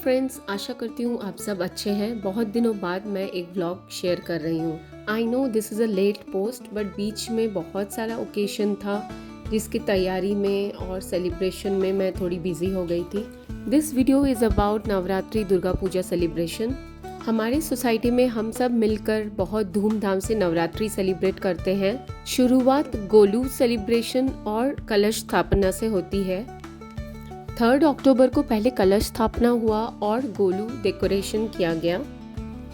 Friends, आशा करती हूँ आप सब अच्छे हैं। बहुत दिनों बाद मैं एक व्लॉग शेयर कर रही हूँ। I know this is a late post, but बीच में बहुत सारा ओकेशन था जिसकी तैयारी में और सेलिब्रेशन में मैं थोड़ी बिजी हो गई थी। This video is about Navratri Durga Puja celebration. हमारी सोसाइटी में हम सब मिलकर बहुत धूमधाम से नवरात्रि सेलिब्रेट करते हैं। शुरुआत गोलू सेलिब्रेशन और कलश स्थापना से होती है। 3 अक्टूबर को पहले कलश स्थापना हुआ और गोलू डेकोरेशन किया गया।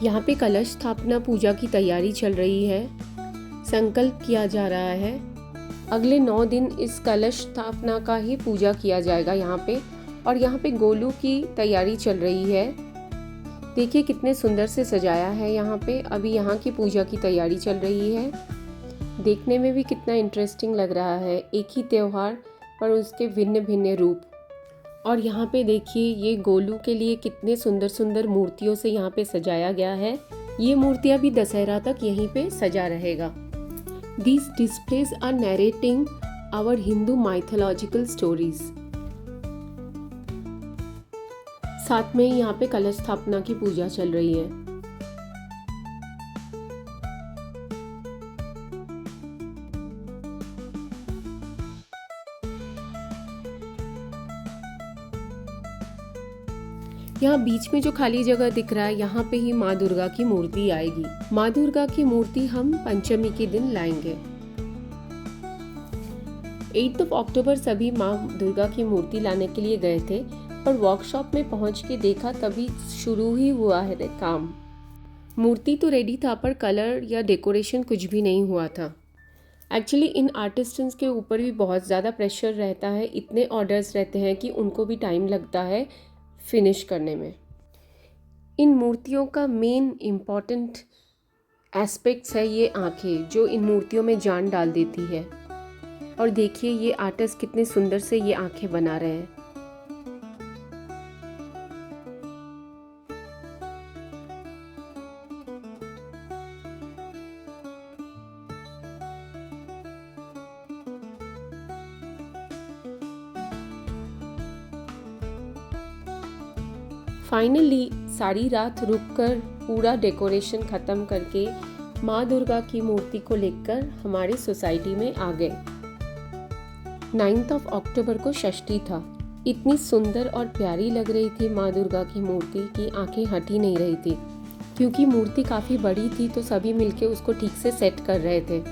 यहाँ पे कलश स्थापना पूजा की तैयारी चल रही है। संकल्प किया जा रहा है। अगले 9 दिन इस कलश स्थापना का ही पूजा किया जाएगा यहाँ पे। और यहाँ पे गोलू की तैयारी चल रही है। देखिए कितने सुंदर से सजाया है यहाँ पे। अभी यहाँ की पूजा की तैयारी चल रही है। देखने में भी कितना इंटरेस्टिंग लग रहा है। एक ही त्योहार पर उसके भिन्न भिन्न रूप। और यहाँ पे देखिए ये गोलू के लिए कितने सुंदर सुंदर मूर्तियों से यहाँ पे सजाया गया है। ये मूर्तियाँ भी दशहरा तक यहीं पे सजा रहेगा। These displays are narrating our Hindu mythological stories. साथ में यहाँ पे कलश स्थापना की पूजा चल रही है। यहाँ बीच में जो खाली जगह दिख रहा है, यहाँ पे ही माँ दुर्गा की मूर्ति आएगी। माँ दुर्गा की मूर्ति हम पंचमी के दिन लाएंगे। 8 अक्टूबर सभी माँ दुर्गा की मूर्ति लाने के लिए गए थे, पर वर्कशॉप में पहुँच के देखा तभी शुरू ही हुआ है काम। मूर्ति तो रेडी था पर कलर या डेकोरेशन कुछ भी नहीं हुआ था। एक्चुअली इन आर्टिस्ट्स के ऊपर भी बहुत ज़्यादा प्रेशर रहता है। इतने ऑर्डर्स रहते हैं कि उनको भी टाइम लगता है फिनिश करने में। इन मूर्तियों का मेन इम्पॉर्टेंट एस्पेक्ट्स है ये आँखें, जो इन मूर्तियों में जान डाल देती है। और देखिए ये आर्टिस्ट कितने सुंदर से ये आँखें बना रहे हैं। फाइनली सारी रात रुककर पूरा डेकोरेशन ख़त्म करके माँ दुर्गा की मूर्ति को लेकर हमारी सोसाइटी में आ गए। 9 अक्टूबर को षष्ठी था। इतनी सुंदर और प्यारी लग रही थी माँ दुर्गा की मूर्ति की आंखें हट ही नहीं रही थी। क्योंकि मूर्ति काफ़ी बड़ी थी तो सभी मिलके उसको ठीक से सेट कर रहे थे।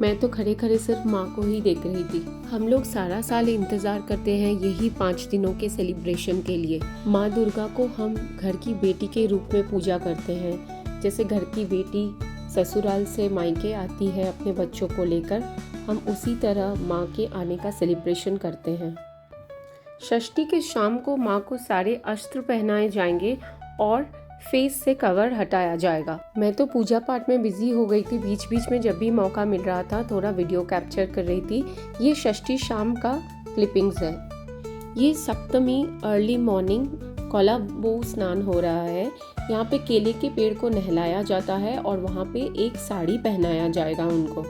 मैं तो खड़े खड़े सिर्फ माँ को ही देख रही थी। हम लोग सारा साल इंतज़ार करते हैं यही 5 दिनों के सेलिब्रेशन के लिए। माँ दुर्गा को हम घर की बेटी के रूप में पूजा करते हैं। जैसे घर की बेटी ससुराल से मायके आती है अपने बच्चों को लेकर, हम उसी तरह माँ के आने का सेलिब्रेशन करते हैं। षष्ठी के शाम को माँ को सारे अस्त्र पहनाए जाएंगे और फेस से कवर हटाया जाएगा। मैं तो पूजा पाठ में बिजी हो गई थी। बीच बीच में जब भी मौका मिल रहा था थोड़ा वीडियो कैप्चर कर रही थी। ये षष्ठी शाम का क्लिपिंग्स है। ये सप्तमी अर्ली मॉर्निंग कोलाबो स्नान हो रहा है। यहाँ पे केले के पेड़ को नहलाया जाता है और वहाँ पे एक साड़ी पहनाया जाएगा उनको।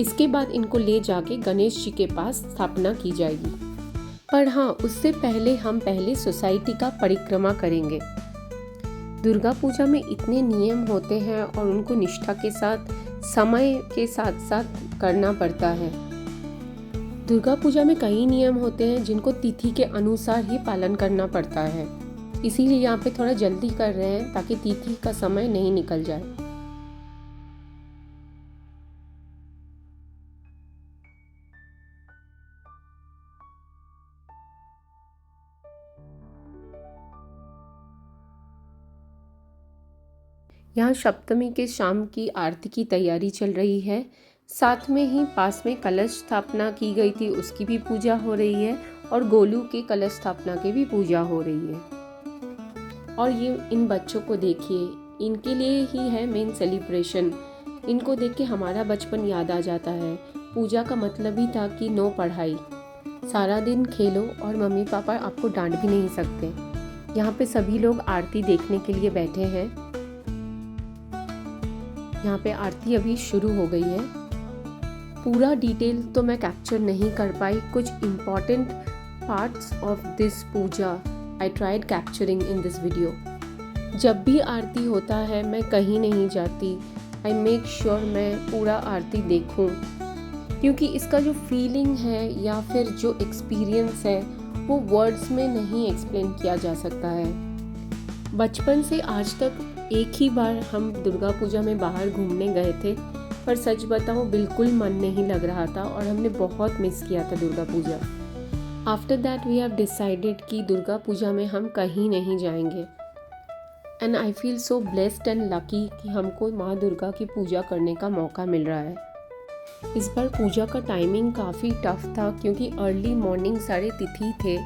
इसके बाद इनको ले जाके गणेश जी के पास स्थापना की जाएगी। पर हाँ, उससे पहले हम पहले सोसाइटी का परिक्रमा करेंगे। दुर्गा पूजा में इतने नियम होते हैं और उनको निष्ठा के साथ समय के साथ साथ करना पड़ता है। दुर्गा पूजा में कई नियम होते हैं जिनको तिथि के अनुसार ही पालन करना पड़ता है। इसीलिए यहाँ पे थोड़ा जल्दी कर रहे हैं ताकि तिथि का समय नहीं निकल जाए। यहाँ सप्तमी के शाम की आरती की तैयारी चल रही है। साथ में ही पास में कलश स्थापना की गई थी, उसकी भी पूजा हो रही है। और गोलू के कलश स्थापना की भी पूजा हो रही है। और ये इन बच्चों को देखिए, इनके लिए ही है मेन सेलिब्रेशन। इनको देख के हमारा बचपन याद आ जाता है। पूजा का मतलब ही था कि नो पढ़ाई, सारा दिन खेलो और मम्मी पापा आपको डांट भी नहीं सकते। यहाँ पे सभी लोग आरती देखने के लिए बैठे हैं। यहाँ पे आरती अभी शुरू हो गई है। पूरा डिटेल तो मैं कैप्चर नहीं कर पाई। कुछ important parts of this Puja I tried capturing in this video. जब भी आरती होता है मैं कहीं नहीं जाती, I make sure मैं पूरा आरती देखूं, क्योंकि इसका जो फीलिंग है या फिर जो एक्सपीरियंस है वो वर्ड्स में नहीं एक्सप्लेन किया जा सकता है। बचपन से आज तक एक ही बार हम दुर्गा पूजा में बाहर घूमने गए थे, पर सच बताऊं बिल्कुल मन नहीं लग रहा था और हमने बहुत मिस किया था Durga Puja. After that we have decided कि दुर्गा पूजा में हम कहीं नहीं जाएंगे। And I feel so blessed and lucky कि हमको माँ दुर्गा की पूजा करने का मौका मिल रहा है। इस बार पूजा का टाइमिंग काफ़ी टफ था, क्योंकि अर्ली मॉर्निंग सारे तिथि थे।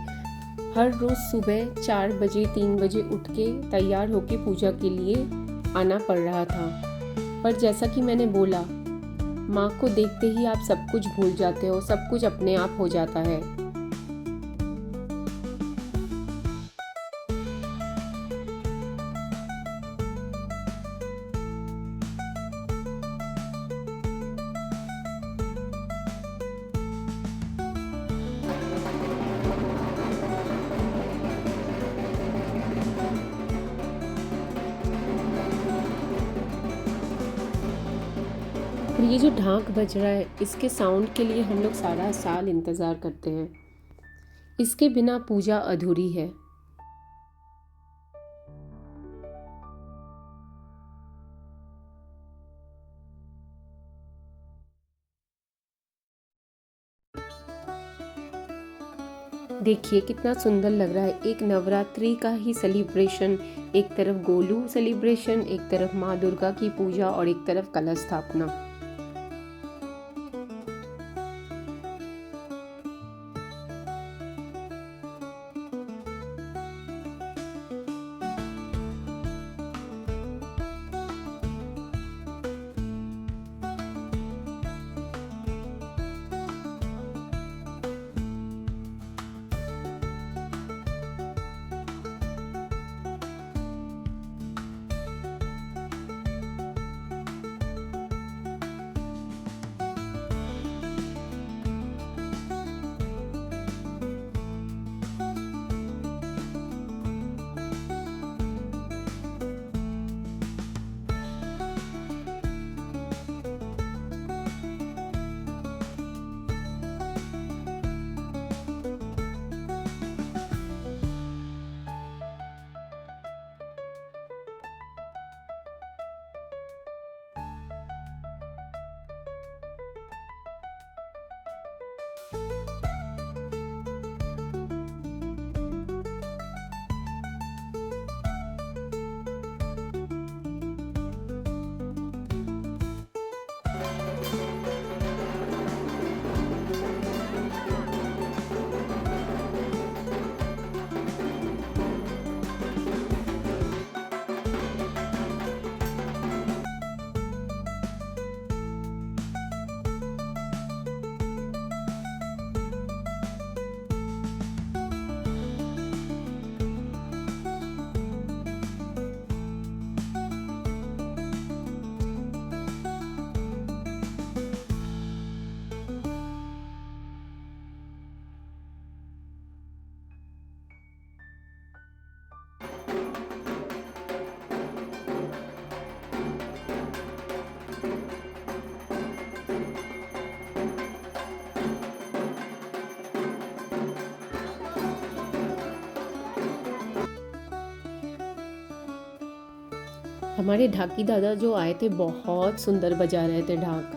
हर रोज़ सुबह 4 बजे 3 बजे उठ के तैयार होके पूजा के लिए आना पड़ रहा था। पर जैसा कि मैंने बोला, माँ को देखते ही आप सब कुछ भूल जाते हो, सब कुछ अपने आप हो जाता है। और ये जो ढाक बज रहा है, इसके साउंड के लिए हम लोग सारा साल इंतज़ार करते हैं। इसके बिना पूजा अधूरी है। देखिए कितना सुंदर लग रहा है। एक नवरात्रि का ही सेलिब्रेशन, एक तरफ गोलू सेलिब्रेशन, एक तरफ माँ दुर्गा की पूजा और एक तरफ कलश स्थापना। हमारे ढाकी दादा जो आए थे बहुत सुंदर बजा रहे थे ढाक।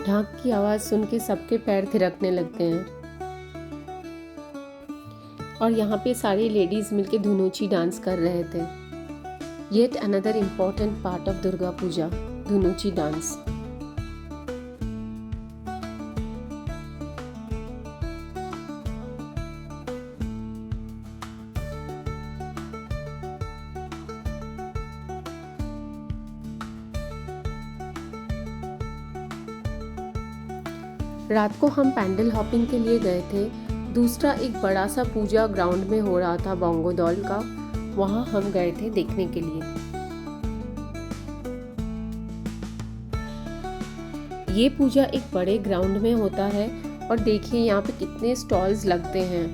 ढाक की आवाज़ सुन के सबके पैर थिरकने लगते हैं। और यहाँ पे सारी लेडीज़ मिलके धुनुची डांस कर रहे थे। Yet another important part of Durga Puja, dhunuchi dance. रात को हम पैंडल हॉपिंग के लिए गए थे। दूसरा एक बड़ा सा पूजा ग्राउंड में हो रहा था बोंगो दौल का, वहाँ हम गए थे देखने के लिए। ये पूजा एक बड़े ग्राउंड में होता है और देखिए यहाँ पे कितने स्टॉल्स लगते हैं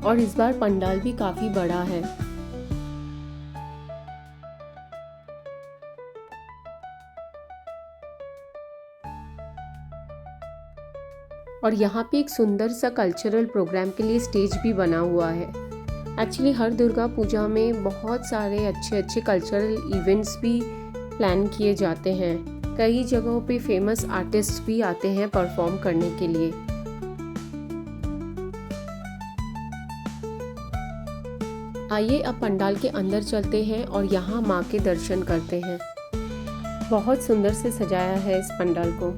और इस बार पंडाल भी काफ़ी बड़ा है। और यहाँ पे एक सुंदर सा कल्चरल प्रोग्राम के लिए स्टेज भी बना हुआ है। एक्चुअली हर दुर्गा पूजा में बहुत सारे अच्छे अच्छे कल्चरल इवेंट्स भी प्लान किए जाते हैं। कई जगहों पे फेमस आर्टिस्ट भी आते हैं परफॉर्म करने के लिए। आइए अब पंडाल के अंदर चलते हैं और यहाँ माँ के दर्शन करते हैं। बहुत सुंदर से सजाया है इस पंडाल को।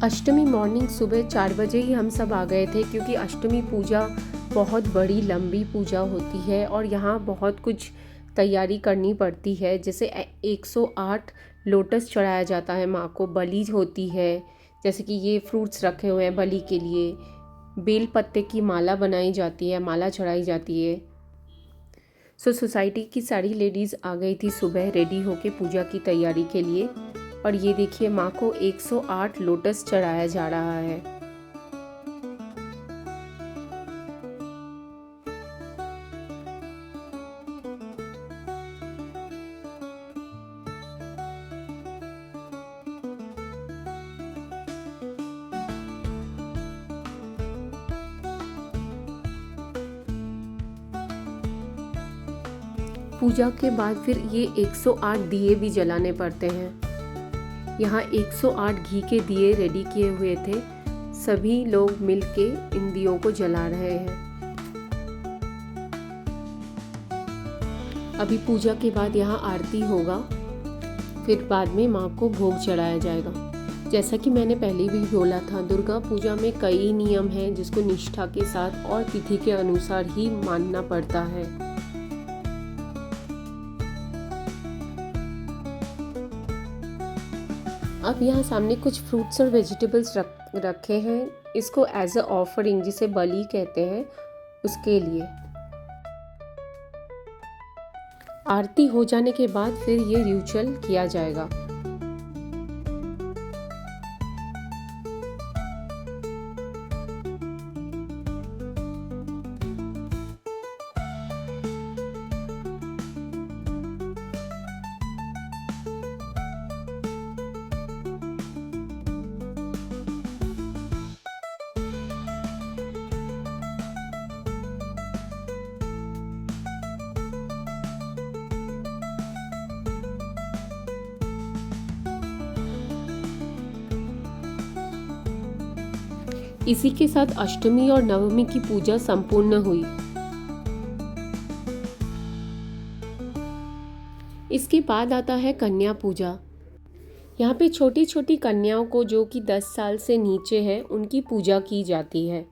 अष्टमी मॉर्निंग सुबह 4 बजे ही हम सब आ गए थे, क्योंकि अष्टमी पूजा बहुत बड़ी लंबी पूजा होती है और यहाँ बहुत कुछ तैयारी करनी पड़ती है। जैसे 108 लोटस चढ़ाया जाता है माँ को, बलि होती है, जैसे कि ये फ्रूट्स रखे हुए हैं बलि के लिए, बेल पत्ते की माला बनाई जाती है, माला चढ़ाई जाती है। सोसाइटी की सारी लेडीज़ आ गई थी सुबह रेडी होके पूजा की तैयारी के लिए। और ये देखिए माँ को 108 लोटस चढ़ाया जा रहा है। पूजा के बाद फिर ये 108 दिए भी जलाने पड़ते हैं। यहाँ 108 घी के दिए रेडी किए हुए थे, सभी लोग मिलके इन दियों को जला रहे हैं। अभी पूजा के बाद यहाँ आरती होगा, फिर बाद में माँ को भोग चढ़ाया जाएगा। जैसा कि मैंने पहले भी बोला था, दुर्गा पूजा में कई नियम हैं जिसको निष्ठा के साथ और तिथि के अनुसार ही मानना पड़ता है। अब यहाँ सामने कुछ फ्रूट्स और वेजिटेबल्स रखे हैं, इसको एज अ ऑफरिंग, जिसे बलि कहते हैं, उसके लिए। आरती हो जाने के बाद फिर ये रिचुअल किया जाएगा। इसी के साथ अष्टमी और नवमी की पूजा संपूर्ण हुई। इसके बाद आता है कन्या पूजा। यहाँ पे छोटी छोटी कन्याओं को, जो कि 10 साल से नीचे हैं, उनकी पूजा की जाती है।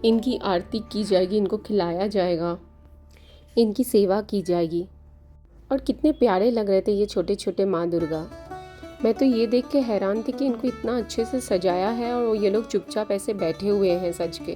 इनकी आरती की जाएगी, इनको खिलाया जाएगा, इनकी सेवा की जाएगी। और कितने प्यारे लग रहे थे ये छोटे छोटे माँ दुर्गा। मैं तो ये देख के हैरान थी कि इनको इतना अच्छे से सजाया है और ये लोग चुपचाप ऐसे बैठे हुए हैं सज के।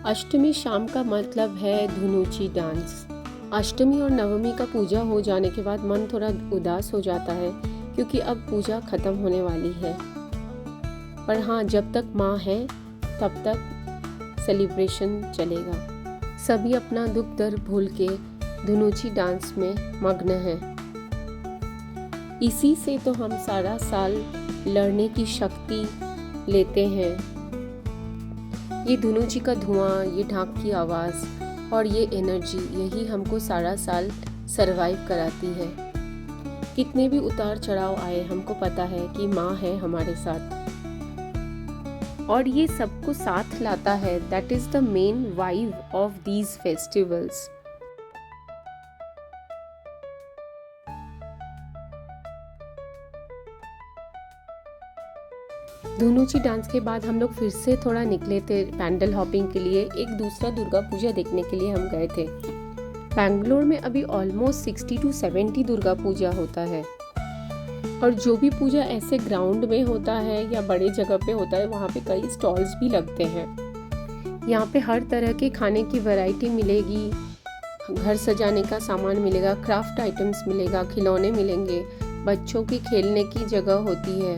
अष्टमी शाम का मतलब है धुनुची डांस। अष्टमी और नवमी का पूजा हो जाने के बाद मन थोड़ा उदास हो जाता है, क्योंकि अब पूजा खत्म होने वाली है। पर हाँ, जब तक माँ है तब तक सेलिब्रेशन चलेगा। सभी अपना दुख दर्द भूल के धुनुची डांस में मग्न हैं। इसी से तो हम सारा साल लड़ने की शक्ति लेते हैं। ये धुनुची का धुआं, ये ढाक की आवाज़ और ये एनर्जी, यही हमको सारा साल सरवाइव कराती है। कितने भी उतार चढ़ाव आए, हमको पता है कि माँ है हमारे साथ और ये सबको साथ लाता है। That is the main vibe of these festivals. धुनुची डांस के बाद हम लोग फिर से थोड़ा निकले थे पैंडल हॉपिंग के लिए। एक दूसरा दुर्गा पूजा देखने के लिए हम गए थे। बैंगलोर में अभी ऑलमोस्ट 60 to 70 दुर्गा पूजा होता है। और जो भी पूजा ऐसे ग्राउंड में होता है या बड़े जगह पे होता है वहाँ पे कई स्टॉल्स भी लगते हैं। यहाँ पे हर तरह के खाने की वैरायटी मिलेगी, घर सजाने का सामान मिलेगा, क्राफ्ट आइटम्स मिलेगा, खिलौने मिलेंगे, बच्चों की खेलने की जगह होती है।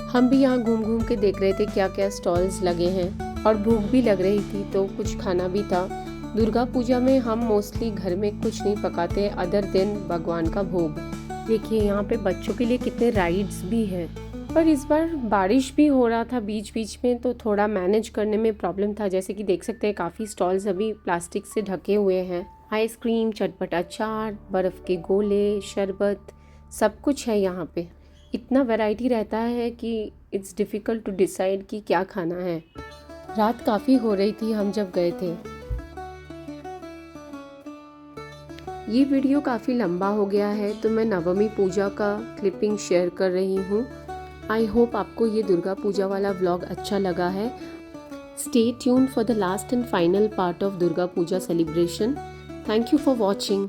हम भी यहाँ घूम घूम के देख रहे थे क्या क्या स्टॉल्स लगे हैं और भूख भी लग रही थी तो कुछ खाना भी था। दुर्गा पूजा में हम मोस्टली घर में कुछ नहीं पकाते अदर देन भगवान का भोग। देखिए यहाँ पे बच्चों के लिए कितने राइड्स भी हैं, पर इस बार बारिश भी हो रहा था बीच बीच में तो थोड़ा मैनेज करने में प्रॉब्लम था। जैसे कि देख सकते हैं काफ़ी स्टॉल्स अभी प्लास्टिक से ढके हुए हैं। आइसक्रीम, चटपटा चाट, बर्फ़ के गोले, शरबत, सब कुछ है यहाँ पे। इतना वैरायटी रहता है कि इट्स डिफ़िकल्ट टू डिसाइड कि क्या खाना है। रात काफ़ी हो रही थी हम जब गए थे। ये वीडियो काफ़ी लंबा हो गया है तो मैं नवमी पूजा का क्लिपिंग शेयर कर रही हूँ। आई होप आपको ये दुर्गा पूजा वाला व्लॉग अच्छा लगा है। Stay tuned for the last and final part of Durga Puja celebration. Thank you for watching.